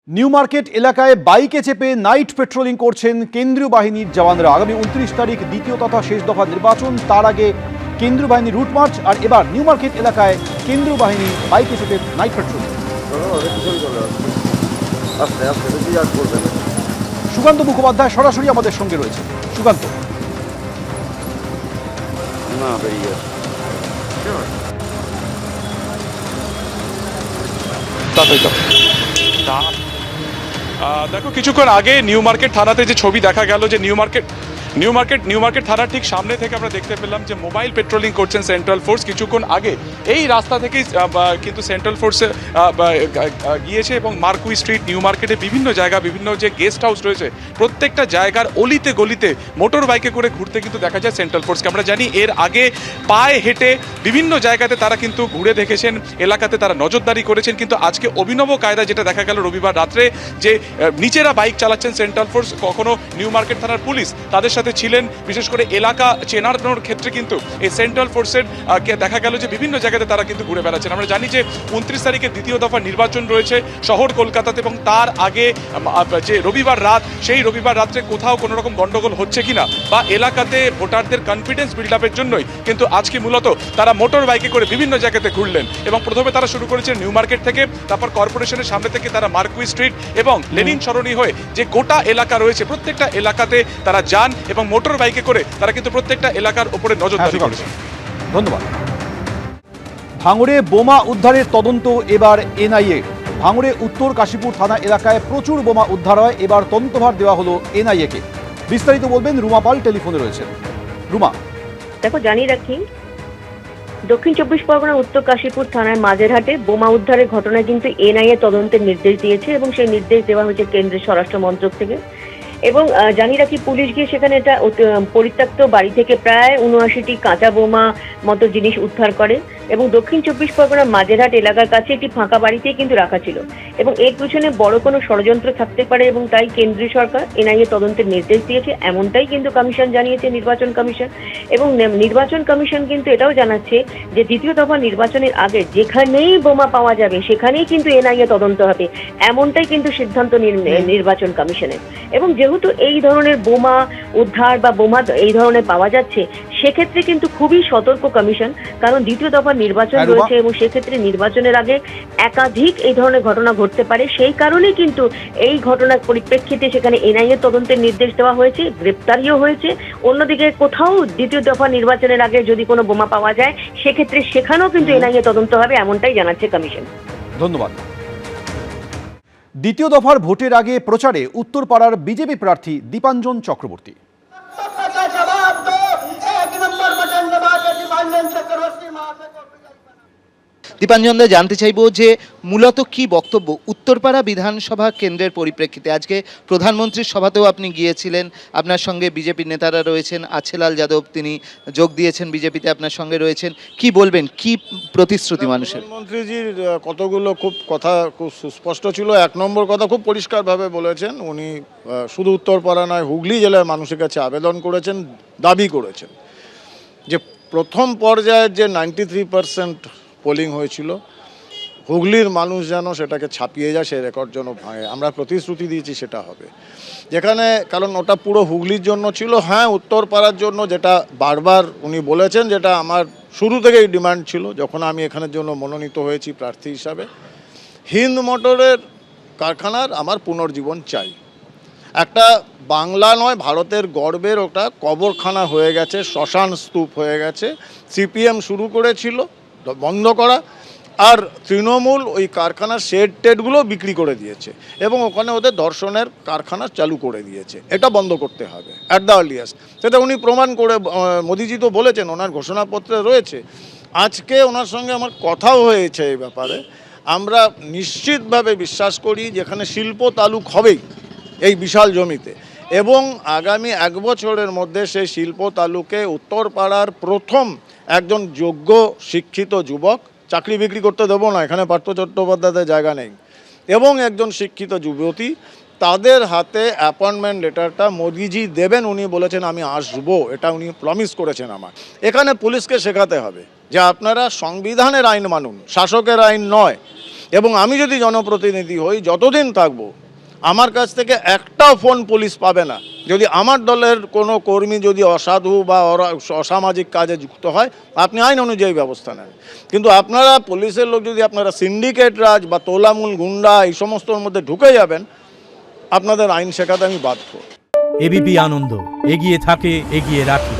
New market এলাকায় বাইকে চেপে নাইট পেট্রোলিং করছেন কেন্দ্রীয় বাহিনীর জওয়ানরা। আগামী 29 তারিখ দ্বিতীয় তথা শেষ দফা নির্বাচন, তার আগে কেন্দ্রীয় বাহিনীর রুট মার্চ, আর এবার নিউ মার্কেট এলাকায় কেন্দ্রীয় বাহিনী বাইকে চেপে নাইট পেট্রোলিং। সুকান্ত মুখোপাধ্যায় সরাসরি আমাদের সঙ্গে রয়েছে। সুকান্ত, দেখো, কিছুক্ষণ আগে নিউ মার্কেট থানাতে যে ছবি দেখা গেল, যে নিউ মার্কেট থানার ঠিক সামনে থেকে আমরা দেখতে পেলাম যে মোবাইল পেট্রোলিং করছেন সেন্ট্রাল ফোর্স। কিছুক্ষণ আগে এই রাস্তা থেকেই কিন্তু সেন্ট্রাল ফোর্সে গিয়েছে এবং মার্কুই স্ট্রিট, নিউ মার্কেটে বিভিন্ন জায়গা, বিভিন্ন যে গেস্ট হাউস রয়েছে, প্রত্যেকটা জায়গার অলিতে গলিতে মোটর বাইকে করে ঘুরতে কিন্তু দেখা যায় সেন্ট্রাল ফোর্সকে। আমরা জানি এর আগে পায়ে হেঁটে বিভিন্ন জায়গাতে তারা কিন্তু ঘুরে দেখেছেন, এলাকাতে তারা নজরদারি করেছেন, কিন্তু আজকে অভিনব কায়দা যেটা দেখা গেল রবিবার রাত্রে, যে নিচেরা বাইক চালাচ্ছেন সেন্ট্রাল ফোর্স, কখনো নিউ মার্কেট থানার পুলিশ তাদের সাথে ছিলেন। বিশেষ করে এলাকা চেনানোর ক্ষেত্রে কিন্তু এই সেন্ট্রাল ফোর্সের দেখা গেল যে বিভিন্ন জায়গাতে তারা কিন্তু ঘুরে বেড়াচ্ছেন। আমরা জানি যে 29 তারিখে দ্বিতীয় দফা নির্বাচন রয়েছে শহর কলকাতাতে, এবং তার আগে যে রবিবার রাত, সেই রবিবার রাত্রে কোথাও কোনো রকম গন্ডগোল হচ্ছে কিনা বা এলাকাতে ভোটারদের কনফিডেন্স বিল্ড আপের জন্যই কিন্তু আজকে মূলত তারা মোটর বাইকে করে বিভিন্ন জায়গাতে ঘুরলেন। এবং প্রথমে তারা শুরু করেছেন নিউ মার্কেট থেকে, তারপর কর্পোরেশনের সামনে থেকে তারা মার্কুই স্ট্রিট এবং লেনিন সরণি হয়ে যে গোটা এলাকা রয়েছে প্রত্যেকটা এলাকাতে তারা যান এবং মোটর বাইকে করে তারা কিন্তু প্রত্যেকটা এলাকার উপরে নজরদারি করেছে। ধন্যবাদ। ভাঙড়ে বোমা উদ্ধারের তদন্ত এবার এনআইএ। ভাঙড়ে উত্তর কাশীপুর থানা এলাকায় প্রচুর বোমা উদ্ধার হয়, এবার তদন্তভার দেওয়া হলো এনআইএ কে। বিস্তারিত বলবেন রুমা পাল, টেলিফোনে রয়েছেন। রুমা, দেখো, জানিয়ে রাখি, দক্ষিণ চব্বিশ পরগনা উত্তর কাশীপুর থানার মাঝেরহাটে বোমা উদ্ধারের ঘটনায় কিন্তু এনআইএ তদন্তের নির্দেশ দিয়েছে এবং সেই নির্দেশ দেওয়া হয়েছে কেন্দ্রের স্বরাষ্ট্র মন্ত্রক থেকে। এবং জানিয়ে রাখি, পুলিশ গিয়ে সেখানে এটা পরিত্যক্ত বাড়ি থেকে প্রায় 79টি কাঁচা বোমা মতো জিনিস উদ্ধার করে এবং দক্ষিণ চব্বিশ পরগনার মাঝেরহাট এলাকার কাছে একটি ফাঁকা বাড়িতেই কিন্তু রাখা ছিল। এবং এর পিছনে বড় কোনো ষড়যন্ত্র থাকতে পারে এবং তাই কেন্দ্রীয় সরকার এনআইএ তদন্তের নির্দেশ দিয়েছে, এমনটাই কিন্তু কমিশন জানিয়েছে, নির্বাচন কমিশন। এবং নির্বাচন কমিশন কিন্তু এটাও জানাচ্ছে যে দ্বিতীয় দফা নির্বাচনের আগে যেখানেই বোমা পাওয়া যাবে সেখানেই কিন্তু এনআইএ তদন্ত হবে, এমনটাই কিন্তু সিদ্ধান্ত নির্বাচন কমিশনের। এবং যেহেতু এই ধরনের বোমা উদ্ধার বা বোমা এই ধরনের পাওয়া যাচ্ছে, সেক্ষেত্রে কিন্তু খুবই সতর্ক কমিশন, কারণ দ্বিতীয় দফা নির্বাচন রয়েছে এবং সেক্ষেত্রে নির্বাচনের আগে একাধিক এই ধরনের ঘটনা ঘটতে পারে। সেই কারণেই কিন্তু এই ঘটনার পরিপ্রেক্ষিতে সেখানে এনআইএ তদন্তের নির্দেশ দেওয়া হয়েছে, গ্রেপ্তারিও হয়েছে। অন্যদিকে কোথাও দ্বিতীয় দফা নির্বাচনের আগে যদি কোনো বোমা পাওয়া যায়, সেক্ষেত্রে সেখানেও কিন্তু এনআইএ তদন্ত হবে, এমনটাই জানাচ্ছে কমিশন। ধন্যবাদ। দ্বিতীয় দফার ভোটের আগে প্রচারে উত্তরপাড়ার বিজেপি প্রার্থী দীপাঞ্জন চক্রবর্তী। দীপাঞ্জনদা, জানতে চাইব যে মূলত কি বক্তব্য উত্তরপাড়া বিধানসভা কেন্দ্রের পরিপ্রেক্ষিতে? আজকে প্রধানমন্ত্রীর সভাতেও আপনি গিয়েছিলেন, আপনার সঙ্গে বিজেপির নেতারা রয়েছেন, আছেলাল যাদব তিনি যোগ দিয়েছেন বিজেপিতে, আপনার সঙ্গে রয়েছেন। কি বলবেন, কি প্রতিশ্রুতি মানুষের? প্রধানমন্ত্রীজির কতগুলো কথা খুব সুস্পষ্ট ছিল। এক নম্বর কথা খুব পরিষ্কারভাবে বলেছেন, উনি শুধু উত্তরপাড়া নয়, হুগলি জেলার মানুষের কাছে আবেদন করেছেন, দাবি করেছেন যে প্রথম পর্যায়ের যে 93% পোলিং হয়েছিল, হুগলির মানুষ যেন সেটাকে ছাপিয়ে যায়, সেই রেকর্ড যেন ভাঙে। আমরা প্রতিশ্রুতি দিয়েছি সেটা হবে, যেখানে কারণ ওটা পুরো হুগলির জন্য ছিল। হ্যাঁ, উত্তরপাড়ার জন্য যেটা বারবার উনি বলেছেন, যেটা আমার শুরু থেকেই ডিমান্ড ছিল যখন আমি এখানের জন্য মনোনীত হয়েছি প্রার্থী হিসাবে, হিন্দ মোটরের কারখানার আমার পুনর্জীবন চাই। একটা বাংলা নয়, ভারতের গর্বের ওটা কবরখানা হয়ে গেছে, শ্মশান স্তূপ হয়ে গেছে। সিপিএম শুরু করেছিল বন্ধ করা, আর তৃণমূল ওই কারখানার শেড টেডগুলো বিক্রি করে দিয়েছে এবং ওখানে ওদের দর্শনের কারখানা চালু করে দিয়েছে। এটা বন্ধ করতে হবে অ্যাট দ্য আর্লিয়েস্ট। সেটা উনি প্রমাণ করে, মোদিজি তো বলেছেন, ওনার ঘোষণাপত্রে রয়েছে। আজকে ওনার সঙ্গে আমার কথাও হয়েছে এই ব্যাপারে। আমরা নিশ্চিতভাবে বিশ্বাস করি যেখানে শিল্প তালুক হবেই এই বিশাল জমিতে, এবং আগামী 1 বছরের মধ্যে সেই শিল্প তালুকে উত্তরপাড়ার প্রথম একজন যোগ্য শিক্ষিত যুবক, চাকরি বিক্রি করতে দেবো না, এখানে পার্থ চট্টোপাধ্যায়ের জায়গা নেই, এবং একজন শিক্ষিত যুবতী, তাদের হাতে অ্যাপয়েন্টমেন্ট লেটারটা মোদিজি দেবেন। উনি বলেছেন আমি আসবো, এটা উনি প্রমিস করেছেন আমার। এখানে পুলিশকে শেখাতে হবে যে আপনারা সংবিধানের আইন মানুন, শাসকের আইন নয়। এবং আমি যদি জনপ্রতিনিধি হই, যতদিন থাকবো আমার কাছ থেকে একটাও ফোন পুলিশ পাবে না যদি আমার দলের কোনো কর্মী যদি অসাধু বা অসামাজিক কাজে যুক্ত হয়। আপনি আইন অনুযায়ী ব্যবস্থা নেন, কিন্তু আপনারা পুলিশের লোক যদি আপনারা সিন্ডিকেট রাজ বা তোলামূল গুন্ডা এই সমস্তর মধ্যে ঢুকে যাবেন, আপনাদের আইন শেখাতে আমি বাধ্য। এবিপি আনন্দ, এগিয়ে থাকে, এগিয়ে রাখে।